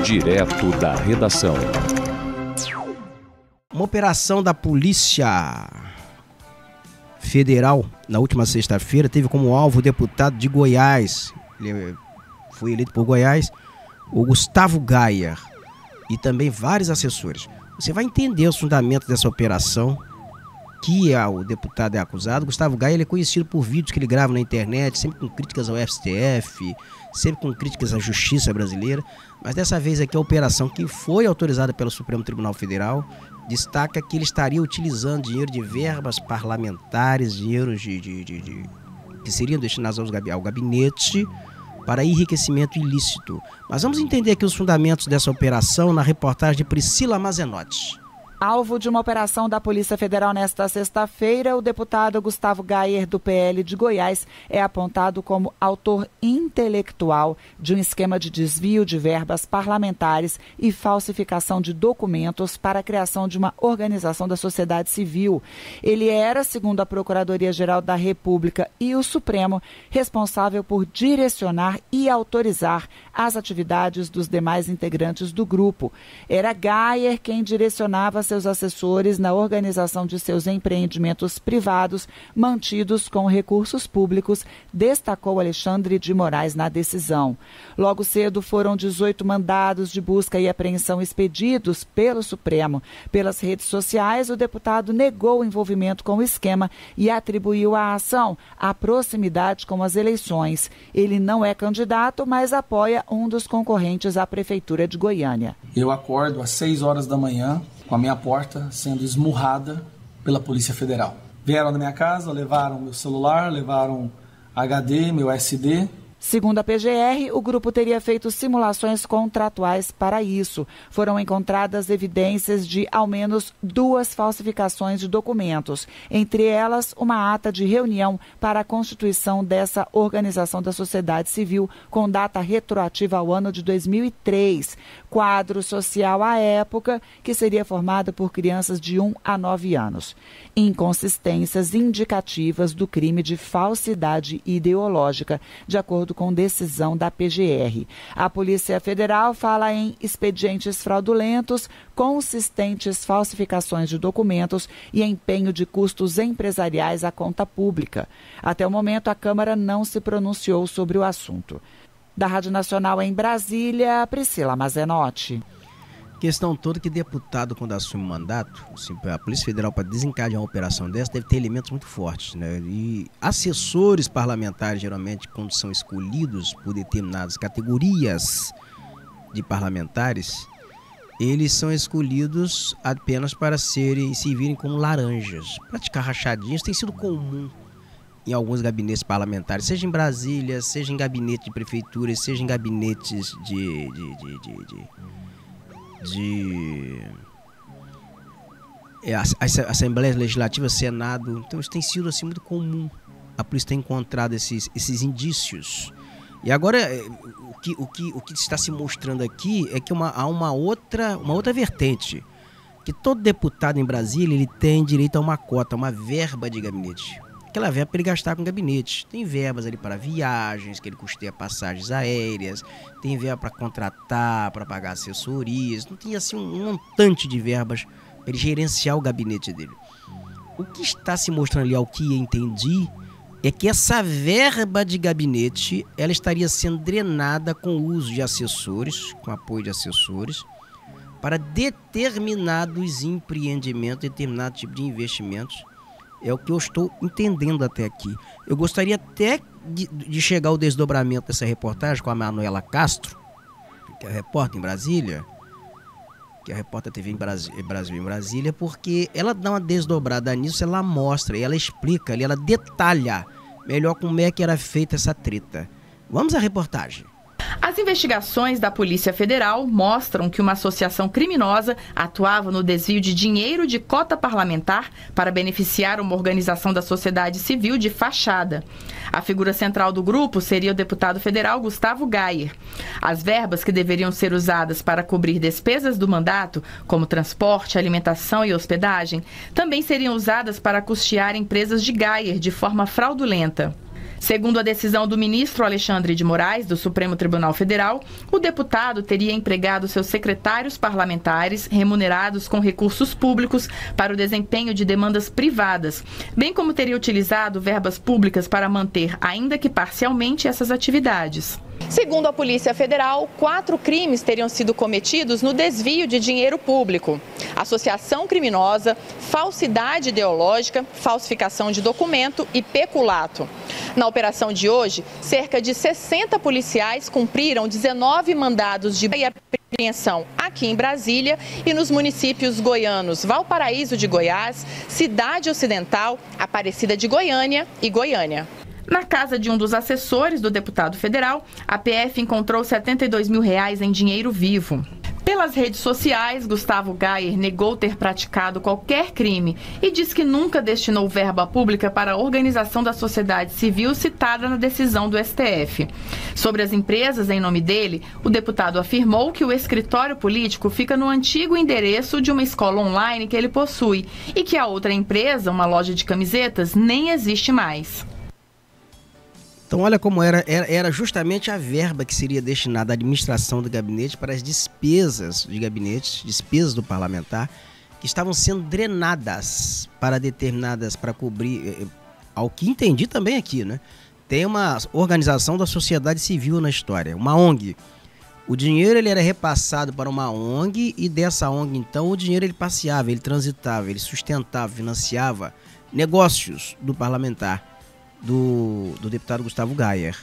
Direto da redação. Uma operação da Polícia Federal na última sexta-feira teve como alvo o deputado de Goiás, ele foi eleito por Goiás, o Gustavo Gayer, e também vários assessores. Você vai entender os fundamentos dessa operação, que o deputado é acusado. Gustavo Gayer, ele é conhecido por vídeos que ele grava na internet, sempre com críticas ao STF, sempre com críticas à justiça brasileira, mas dessa vez aqui a operação, que foi autorizada pelo Supremo Tribunal Federal, destaca que ele estaria utilizando dinheiro de verbas parlamentares, dinheiros que seriam destinados ao gabinete, para enriquecimento ilícito. Mas vamos entender aqui os fundamentos dessa operação na reportagem de Priscila Mazenotti. Alvo de uma operação da Polícia Federal nesta sexta-feira, o deputado Gustavo Gayer, do PL de Goiás, é apontado como autor intelectual de um esquema de desvio de verbas parlamentares e falsificação de documentos para a criação de uma organização da sociedade civil. Ele era, segundo a Procuradoria-Geral da República e o Supremo, responsável por direcionar e autorizar as atividades dos demais integrantes do grupo. Era Gayer quem direcionava seus assessores na organização de seus empreendimentos privados mantidos com recursos públicos, destacou Alexandre de Moraes na decisão. Logo cedo foram 18 mandados de busca e apreensão expedidos pelo Supremo. Pelas redes sociais, o deputado negou o envolvimento com o esquema e atribuiu à ação a proximidade com as eleições. Ele não é candidato, mas apoia um dos concorrentes à Prefeitura de Goiânia. Eu acordo às 6 horas da manhã com a minha porta sendo esmurrada pela Polícia Federal. Vieram na minha casa, levaram meu celular, levaram HD, meu SD. Segundo a PGR, o grupo teria feito simulações contratuais para isso. Foram encontradas evidências de ao menos 2 falsificações de documentos, entre elas uma ata de reunião para a constituição dessa organização da sociedade civil com data retroativa ao ano de 2003, quadro social à época que seria formado por crianças de 1 a 9 anos. Inconsistências indicativas do crime de falsidade ideológica, de acordo com decisão da PGR. A Polícia Federal fala em expedientes fraudulentos, consistentes falsificações de documentos e empenho de custos empresariais à conta pública. Até o momento, a Câmara não se pronunciou sobre o assunto. Da Rádio Nacional em Brasília, Priscila Mazenotti. Questão toda que deputado, quando assume o mandato, a Polícia Federal, para desencadear uma operação dessa, deve ter elementos muito fortes, né? E assessores parlamentares, geralmente, quando são escolhidos por determinadas categorias de parlamentares, eles são escolhidos apenas para se virem como laranjas. Praticar rachadinhas tem sido comum em alguns gabinetes parlamentares, seja em Brasília, seja em gabinete de prefeituras, seja em gabinetes de Assembleia Legislativa, Senado. Então isso tem sido assim muito comum. A polícia tem encontrado esses indícios. E agora o que está se mostrando aqui é que há uma outra vertente, que todo deputado em Brasília ele tem direito a uma cota, uma verba de gabinete. Aquela verba para ele gastar com gabinete. Tem verbas ali para viagens, que ele custeia passagens aéreas, tem verba para contratar, para pagar assessorias. Não tem assim um montante de verbas para ele gerenciar o gabinete dele. O que está se mostrando ali, ao que entendi, é que essa verba de gabinete ela estaria sendo drenada com o uso de assessores, com apoio de assessores, para determinados empreendimentos, determinado tipo de investimentos. É o que eu estou entendendo até aqui. Eu gostaria até de chegar ao desdobramento dessa reportagem com a Manuela Castro, que é repórter em Brasília, que é a repórter TV Brasil em Brasília, porque ela dá uma desdobrada nisso, ela mostra, ela explica, ela detalha melhor como é que era feita essa treta. Vamos à reportagem. As investigações da Polícia Federal mostram que uma associação criminosa atuava no desvio de dinheiro de cota parlamentar para beneficiar uma organização da sociedade civil de fachada. A figura central do grupo seria o deputado federal Gustavo Gayer. As verbas que deveriam ser usadas para cobrir despesas do mandato, como transporte, alimentação e hospedagem, também seriam usadas para custear empresas de Gayer de forma fraudulenta. Segundo a decisão do ministro Alexandre de Moraes, do Supremo Tribunal Federal, o deputado teria empregado seus secretários parlamentares remunerados com recursos públicos para o desempenho de demandas privadas, bem como teria utilizado verbas públicas para manter, ainda que parcialmente, essas atividades. Segundo a Polícia Federal, 4 crimes teriam sido cometidos no desvio de dinheiro público: associação criminosa, falsidade ideológica, falsificação de documento e peculato. Na operação de hoje, cerca de 60 policiais cumpriram 19 mandados de apreensão aqui em Brasília e nos municípios goianos Valparaíso de Goiás, Cidade Ocidental, Aparecida de Goiânia e Goiânia. Na casa de um dos assessores do deputado federal, a PF encontrou R$72 mil em dinheiro vivo. Pelas redes sociais, Gustavo Gayer negou ter praticado qualquer crime e diz que nunca destinou verba pública para a organização da sociedade civil citada na decisão do STF. Sobre as empresas em nome dele, o deputado afirmou que o escritório político fica no antigo endereço de uma escola online que ele possui e que a outra empresa, uma loja de camisetas, nem existe mais. Então olha como era justamente a verba que seria destinada à administração do gabinete para as despesas de gabinete, despesas do parlamentar, que estavam sendo drenadas para determinadas, para cobrir, ao que entendi também aqui, né? Tem uma organização da sociedade civil na história, uma ONG. O dinheiro ele era repassado para uma ONG e dessa ONG então o dinheiro ele passeava, ele transitava, ele sustentava, financiava negócios do parlamentar. Do deputado Gustavo Gayer.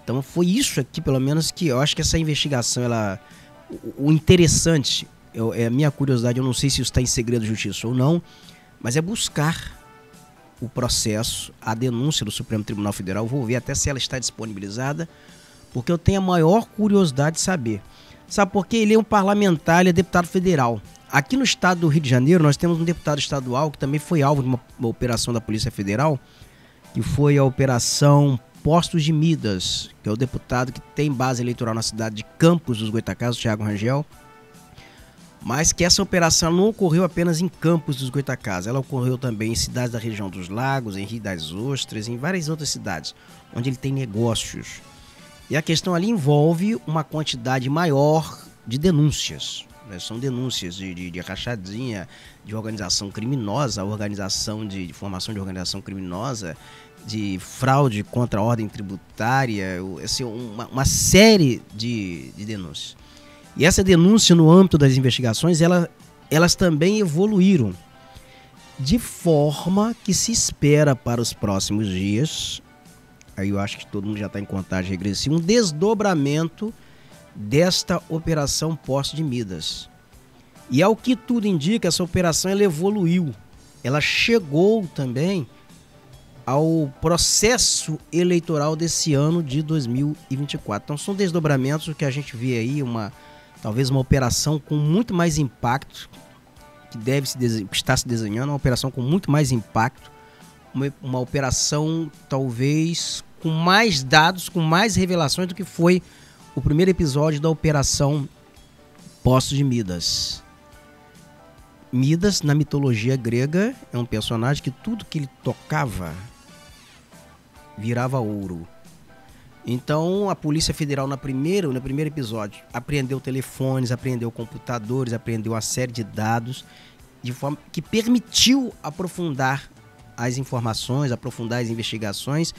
Então foi isso aqui, pelo menos, que eu acho que essa investigação, o interessante, é a minha curiosidade, eu não sei se isso está em segredo de justiça ou não, mas é buscar o processo, a denúncia do Supremo Tribunal Federal. Vou ver até se ela está disponibilizada, porque eu tenho a maior curiosidade de saber. Sabe por quê? Ele é um parlamentar, ele é deputado federal. Aqui no estado do Rio de Janeiro, nós temos um deputado estadual que também foi alvo de uma operação da Polícia Federal, que foi a Operação Postos de Midas, que é o deputado que tem base eleitoral na cidade de Campos dos Goytacazes, o Thiago Rangel, mas que essa operação não ocorreu apenas em Campos dos Goytacazes, ela ocorreu também em cidades da região dos Lagos, em Rio das Ostras, em várias outras cidades, onde ele tem negócios. E a questão ali envolve uma quantidade maior de denúncias, né? São denúncias de rachadinha, de organização criminosa, organização de formação de organização criminosa, de fraude contra a ordem tributária, assim, uma série de denúncias. E essa denúncia, no âmbito das investigações, elas também evoluíram, de forma que se espera para os próximos dias, aí eu acho que todo mundo já está em contagem regressiva, um desdobramento desta Operação Postos de Midas. E ao que tudo indica, essa operação ela evoluiu, ela chegou também ao processo eleitoral desse ano de 2024. Então são desdobramentos que a gente vê aí, talvez uma operação com muito mais impacto, que está se desenhando, uma operação com muito mais impacto, uma operação talvez com mais dados, com mais revelações do que foi o primeiro episódio da Operação Postos de Midas. Midas, na mitologia grega, é um personagem que tudo que ele tocava virava ouro. Então a Polícia Federal no primeiro episódio apreendeu telefones, apreendeu computadores, apreendeu uma série de dados, de forma que permitiu aprofundar as informações, aprofundar as investigações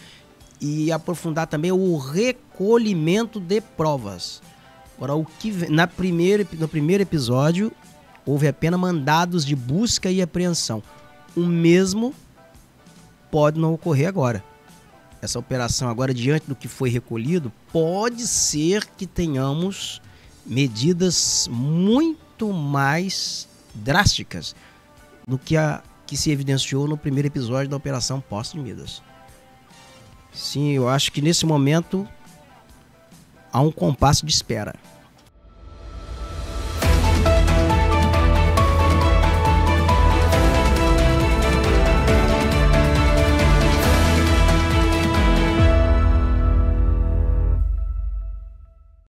e aprofundar também o recolhimento de provas. Agora, no primeiro episódio houve apenas mandados de busca e apreensão. O mesmo pode não ocorrer agora. Essa operação agora, diante do que foi recolhido, pode ser que tenhamos medidas muito mais drásticas do que a que se evidenciou no primeiro episódio da Operação Postos de Midas. Sim, eu acho que nesse momento há um compasso de espera.